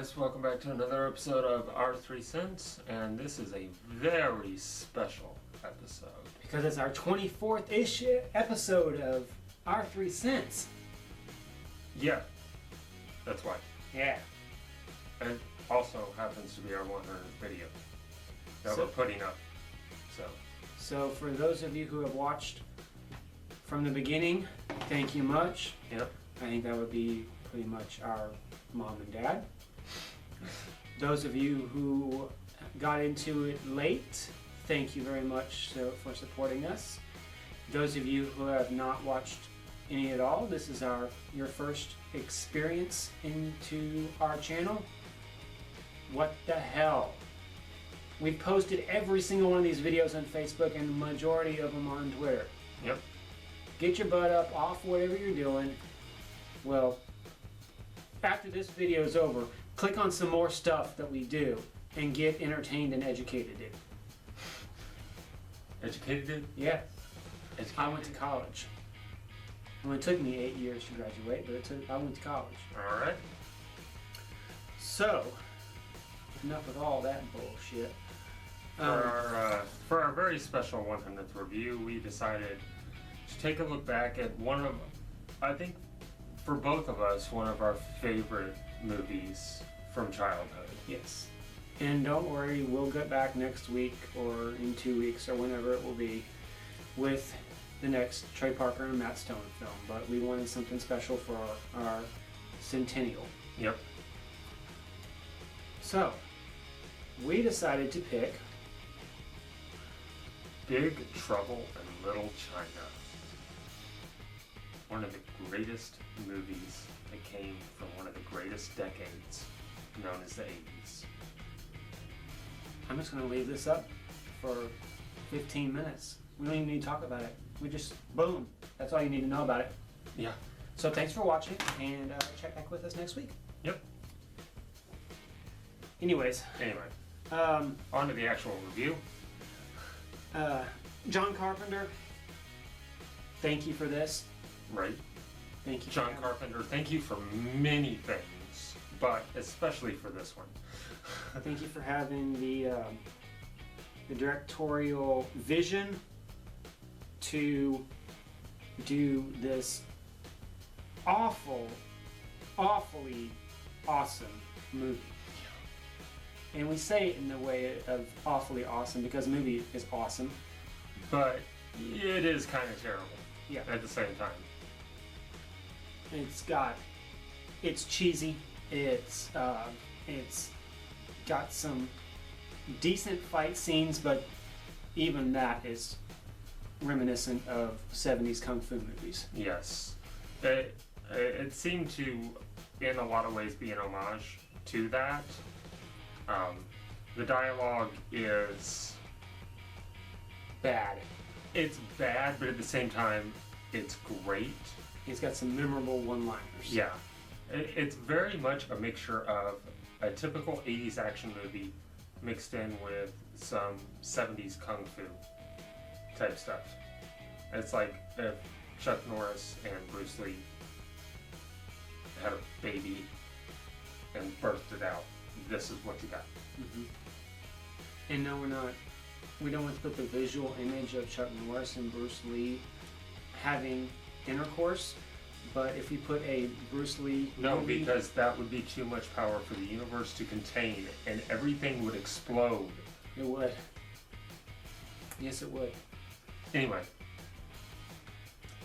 guys, welcome back to another episode of Our 3 Cents, and this is a very special episode. Because it's our 24th-ish episode of Our 3 Cents. Yeah, that's why. Yeah. And it also happens to be our 100th video that we're putting up. So for those of you who have watched from the beginning, thank you much. Yep. I think that would be pretty much our mom and dad. Those of you who got into it late, thank you very much for supporting us. Those of you who have not watched any at all, this is your first experience into our channel. What the hell? We've posted every single one of these videos on Facebook and the majority of them on Twitter. Yep. Get your butt up off whatever you're doing. Well, after this video is over, click on some more stuff that we do and get entertained and educated. Educated? Yeah. Educated. I went to college. Well, it took me 8 years to graduate, but I went to college. Alright. So, enough with all that bullshit. For our very special 100th review, we decided to take a look back at one of, I think, for both of us, one of our favorite movies from childhood. Yes. And don't worry, we'll get back next week or in 2 weeks or whenever it will be with the next Trey Parker and Matt Stone film. But we wanted something special for our centennial. Yep. So, we decided to pick Big Trouble in Little China. One of the greatest movies that came from one of the greatest decades, known as the 80s. I'm just going to leave this up for 15 minutes. We don't even need to talk about it. We just, boom. That's all you need to know about it. Yeah. So thanks for watching, and check back with us next week. Yep. Anyways. Anyway, Um, on to the actual review. John Carpenter, thank you for this. Right. Thank you. John Carpenter, thank you for many things, but especially for this one. Thank you for having the directorial vision to do this awfully awesome movie. And we say it in the way of awfully awesome because the movie is awesome. But it is kind of terrible. Yeah. At the same time. It's cheesy. It's got some decent fight scenes, but even that is reminiscent of 70s kung fu movies. Yes. It seemed to, in a lot of ways, be an homage to that. The dialogue is Bad. It's bad, but at the same time, it's great. It's got some memorable one-liners. Yeah. It's very much a mixture of a typical 80s action movie mixed in with some 70s kung fu type stuff. It's like if Chuck Norris and Bruce Lee had a baby and birthed it out. This is what you got. Mm-hmm. And no, we don't want to put the visual image of Chuck Norris and Bruce Lee having intercourse, but if we put a Bruce Lee movie, because that would be too much power for the universe to contain, and everything would explode. It would. Yes, it would. Anyway.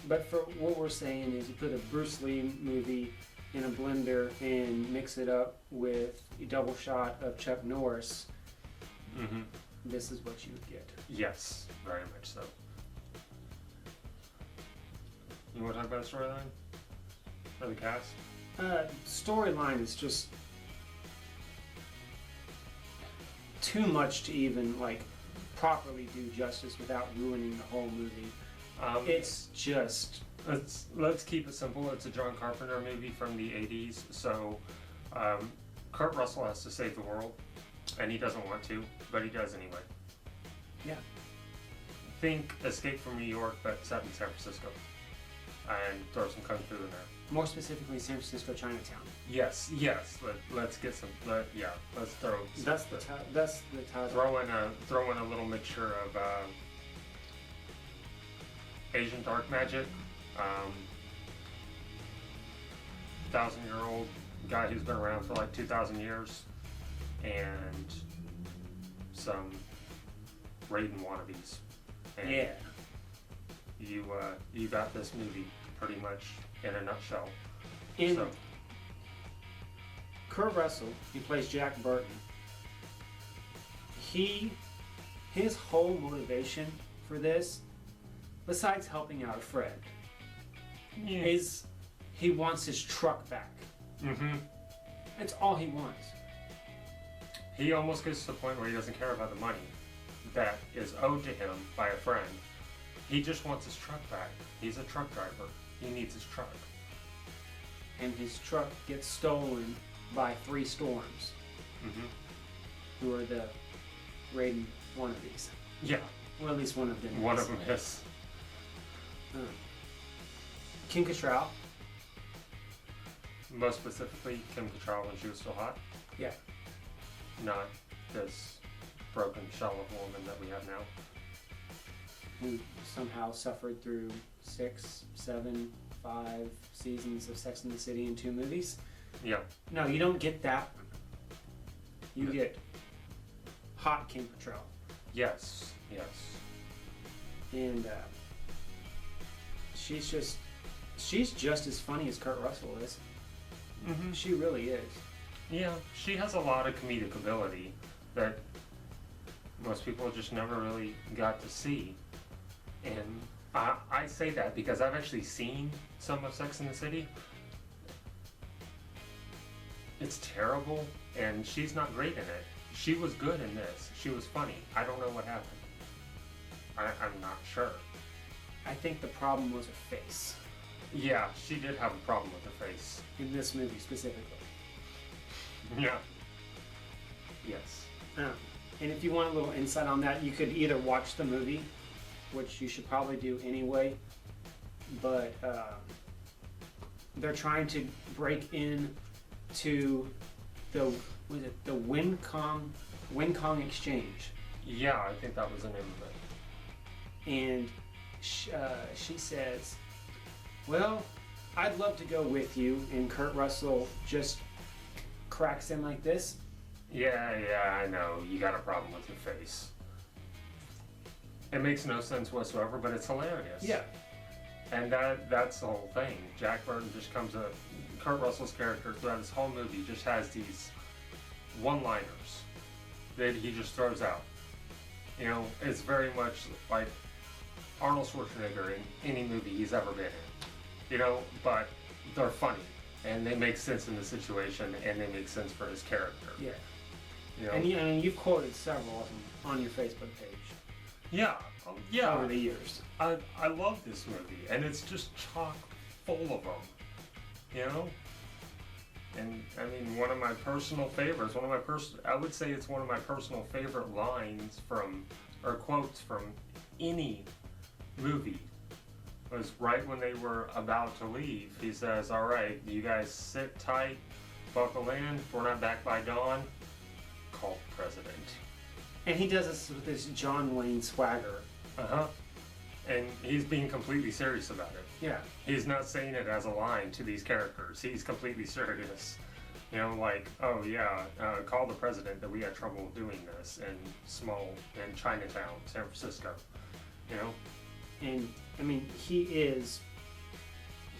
But for what we're saying is you put a Bruce Lee movie in a blender and mix it up with a double shot of Chuck Norris, Mm-hmm. this is what you would get. Yes, very much so. You want to talk about the storyline? Or the cast? Storyline is just too much to even properly do justice without ruining the whole movie. It's just... Let's keep it simple. It's a John Carpenter movie from the 80s, so Kurt Russell has to save the world, and he doesn't want to, but he does anyway. Yeah. Think Escape from New York, but set in San Francisco. and throw some kung fu in there. More specifically, San Francisco Chinatown. Yes. Let's get some. Let's throw. That's the title. Throw in a little mixture of Asian dark magic, 1,000-year-old guy who's been around for like 2,000 years, and some Raiden wannabes. And Yeah. You got this movie pretty much in a nutshell. In So Kurt Russell, he plays Jack Burton. His whole motivation for this, besides helping out a friend, is he wants his truck back. Mm-hmm. That's all he wants. He almost gets to the point where he doesn't care about the money that is owed to him by a friend. He just wants his truck back. He's a truck driver. He needs his truck. And his truck gets stolen by 3 storms, Mm-hmm. who are the Raiden wannabes. Yeah, Well, at least one of them. one is. of them is. Kim Cattrall. Most specifically, Kim Cattrall when she was still hot. Yeah. Not this broken shell of a woman that we have now. Who somehow suffered through 6, 7, 5 seasons of Sex and the City and 2 movies. Yeah. No, you don't get that one. You Yeah. get hot Kim Cattrall. Yes. And she's just as funny as Kurt Russell is. Mm-hmm. She really is. Yeah, she has a lot of comedic ability that most people just never really got to see. And I say that because I've actually seen some of Sex and the City. It's terrible, and she's not great in it. She was good in this. She was funny. I don't know what happened. I'm not sure. I think the problem was her face. Yeah, she did have a problem with her face. In this movie specifically. Yeah. Yes. And if you want a little insight on that, you could either watch the movie, which you should probably do anyway, but they're trying to break in to the Wincong Exchange, Yeah, I think that was the name of it. and she says, "Well, I'd love to go with you," and Kurt Russell just cracks in like this. Yeah, I know. You got a problem with your face. It makes no sense whatsoever, but it's hilarious. Yeah. And that's the whole thing. Jack Burton just comes up. Kurt Russell's character throughout this whole movie just has these one-liners that he just throws out. You know, it's very much like Arnold Schwarzenegger in any movie he's ever been in. You know, but they're funny and they make sense in the situation and they make sense for his character. Yeah. You know? And you've quoted several of them on your Facebook page Yeah, over the years. I love this movie, and it's just chock full of them, you know. And I mean, one of my personal favorites. I would say it's one of my personal favorite lines or quotes from any movie. Was right when they were about to leave. He says, "All right, you guys sit tight, buckle in. If we're not back by dawn, call the president." And he does this with this John Wayne swagger. And he's being completely serious about it. Yeah. He's not saying it as a line to these characters. He's completely serious. You know, like, oh yeah, call the president that we had trouble doing this in Chinatown, San Francisco. You know? And I mean, he is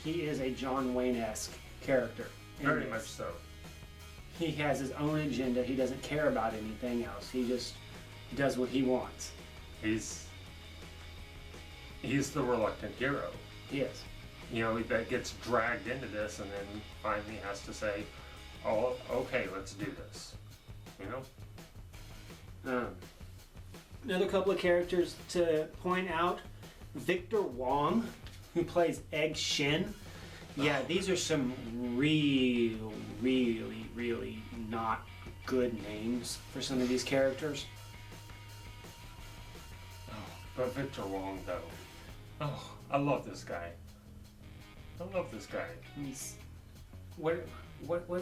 a John Wayne-esque character. in Very this. much so. He has his own agenda. He doesn't care about anything else. He just does what he wants. He's the reluctant hero. He is. You know, that gets dragged into this and then finally has to say, oh, okay, let's do this. You know? Another couple of characters to point out. Victor Wong, who plays Egg Shen. Yeah, these are some really not good names for some of these characters. But Victor Wong, though. Oh, I love this guy. I love this guy. He's what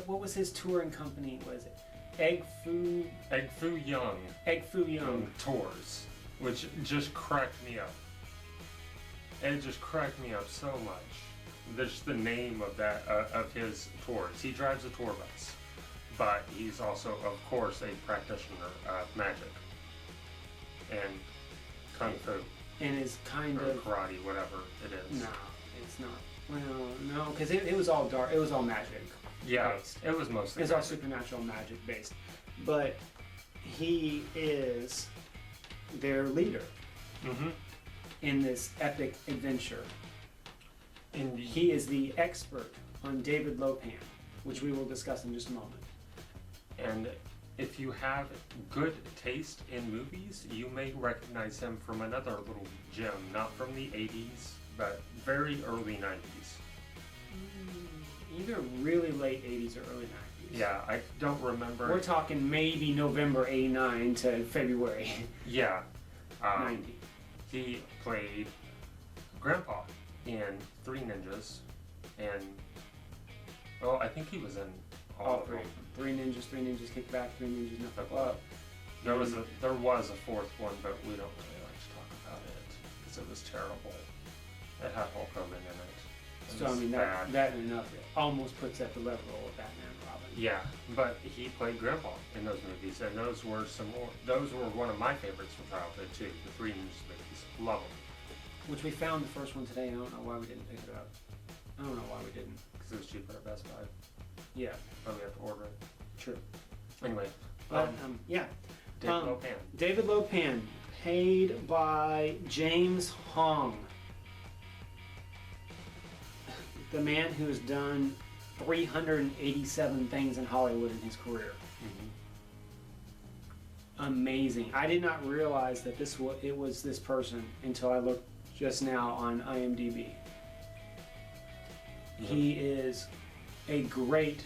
was his touring company? Was it Egg Foo Egg Foo Young tours, which just cracked me up. It just cracked me up so much. There's the name of that of his tours. He drives a tour bus, but he's also, of course, a practitioner of magic and kung fu and is kind or of karate, whatever it is. no, it's not. Well, no, because it was all dark. It was all magic. Yeah, based. it was mostly. It's all magic. supernatural magic based, but he is their leader Mhm. in this epic adventure. And He is the expert on David Lopan, which we will discuss in just a moment. And if you have good taste in movies, you may recognize him from another little gem, not from the 80s, but very early 90s. Either really late 80s or early 90s. Yeah, I don't remember. We're talking maybe November 89 to February Yeah. 90. He played Grandpa in Three Ninjas, and well, I think he was in all of three. them. Three Ninjas Kick Back, Three Ninjas Knuckle Up. There was a fourth one, but we don't really like to talk about it because it was terrible. It had Hulk Hogan in it. It So I was mean bad. that enough almost puts at the level of Batman and Robin. Yeah, but he played Grandpa in those movies, and those were one of my favorites from childhood too. The Three Ninjas movies, love them Which we found the first one today. I don't know why we didn't pick it up. I don't know why we didn't. because it was cheaper at Best Buy. Yeah, But we have to order it true. anyway. But yeah, David um, Lopan. David Lopan, paid by James Hong, the man who has done 387 things in Hollywood in his career. Amazing. I did not realize that it was this person until I looked just now on IMDb. Yeah. He is a great,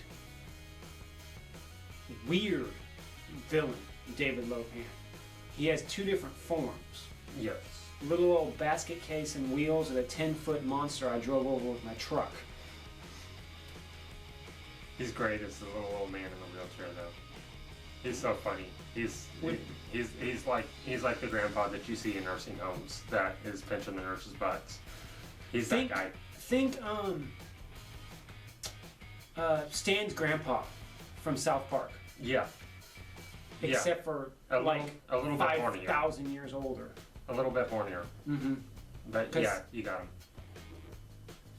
weird villain, David Lopan. He has two different forms. Yes. Little old basket case and wheels of a 10-foot monster I drove over with my truck. He's great as the little old man in the wheelchair, though. He's so funny. He's like the grandpa that you see in nursing homes that is pinching the nurses' butts. He's that guy. Think Stan's grandpa from South Park, Yeah. except for A like little bit hornier. 5,000 years older. A little bit hornier. Mm-hmm. But 'Cause- yeah, you got him.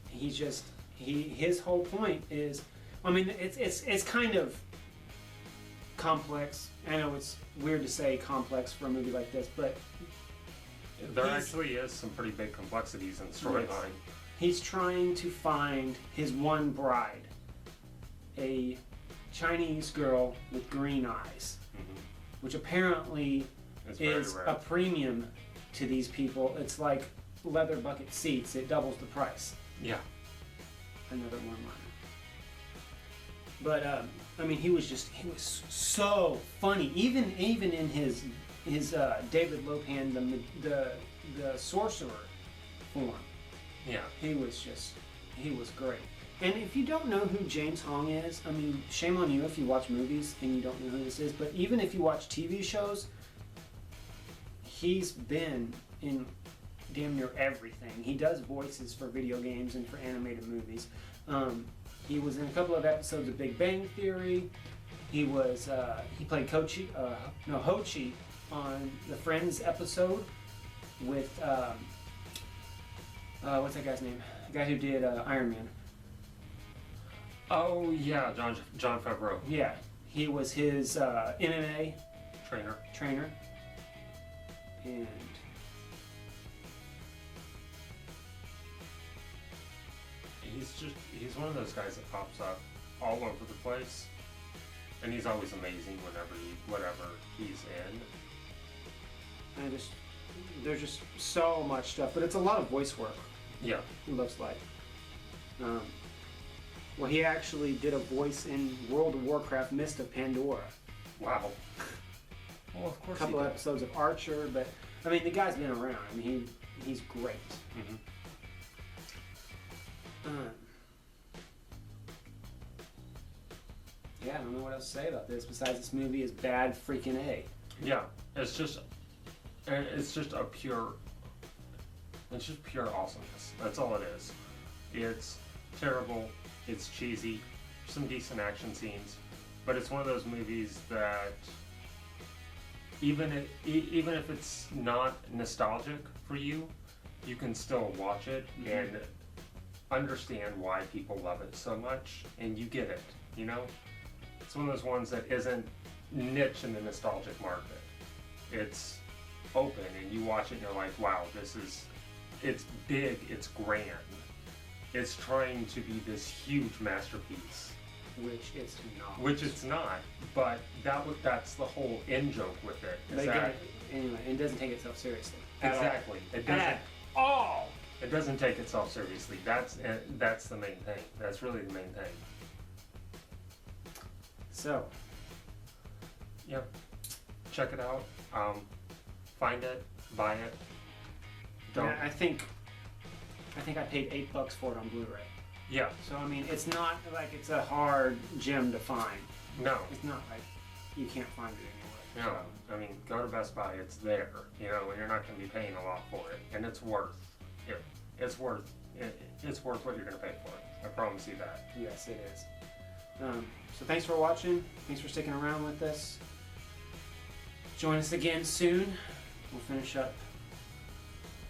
He's just his whole point is, I mean, it's kind of complex. I know it's weird to say complex for a movie like this, but There He's- actually is some pretty big complexities in the storyline. he's trying to find his one bride, a Chinese girl with green eyes, which apparently It's very is rare. a premium to these people. It's like leather bucket seats. It doubles the price. Yeah. Another one-liner. But I mean, he was so funny. Even in his David Lopan, the sorcerer form, Yeah. he was great. And if you don't know who James Hong is, I mean, shame on you if you watch movies and you don't know who this is. But even if you watch TV shows, he's been in damn near everything. He does voices for video games and for animated movies. He was in a couple of episodes of Big Bang Theory. He played Hochi on the Friends episode with what's that guy's name? The guy who did Iron Man. Oh yeah, John Favreau, Yeah, he was his MMA trainer. trainer, and He's one of those guys that pops up all over the place, and he's always amazing whatever he's in. there's just so much stuff, but it's a lot of voice work. Yeah. It looks like. Well, he actually did a voice in World of Warcraft: Mist of Pandora. Wow. Well, of A course. couple he of did. episodes of Archer, but I mean, the guy's been around. I mean, he's great. Mhm. Yeah, I don't know what else to say about this besides this movie is bad freaking A. Yeah, it's just a pure, it's just pure awesomeness. That's all it is. It's terrible. It's cheesy. Some decent action scenes, but it's one of those movies that even if it's not nostalgic for you, you can still watch it and understand why people love it so much, and you get it. You know, it's one of those ones that isn't niche in the nostalgic market. It's open, and you watch it and you're like, wow, it's big, it's grand. It's trying to be this huge masterpiece. Which it's not. Which it's not, but that's the whole in joke with it. But again, anyway, it doesn't take itself seriously. Exactly. It doesn't. At all. It doesn't take itself seriously. That's the main thing. That's really the main thing. So. Yeah. Check it out. Find it. Buy it. Don't. Yeah, I think I paid $8 for it on Blu-ray. Yeah. So I mean, it's not like it's a hard gem to find. No. It's not like you can't find it anywhere. No. I mean, go to Best Buy. It's there. You know, and you're not going to be paying a lot for it, and it's worth it. It's worth what you're going to pay for it. I promise you that. Yes, it is. So thanks for watching. Thanks for sticking around with us. Join us again soon. We'll finish up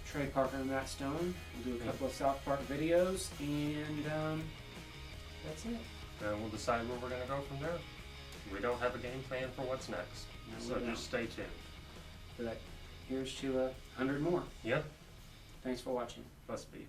Trey Parker and Matt Stone. We'll do a couple of South Park videos, and that's it. And we'll decide where we're going to go from there. We don't have a game plan for what's next, No, so we just stay tuned. But here's to 100 more. Yeah, Thanks for watching. must be.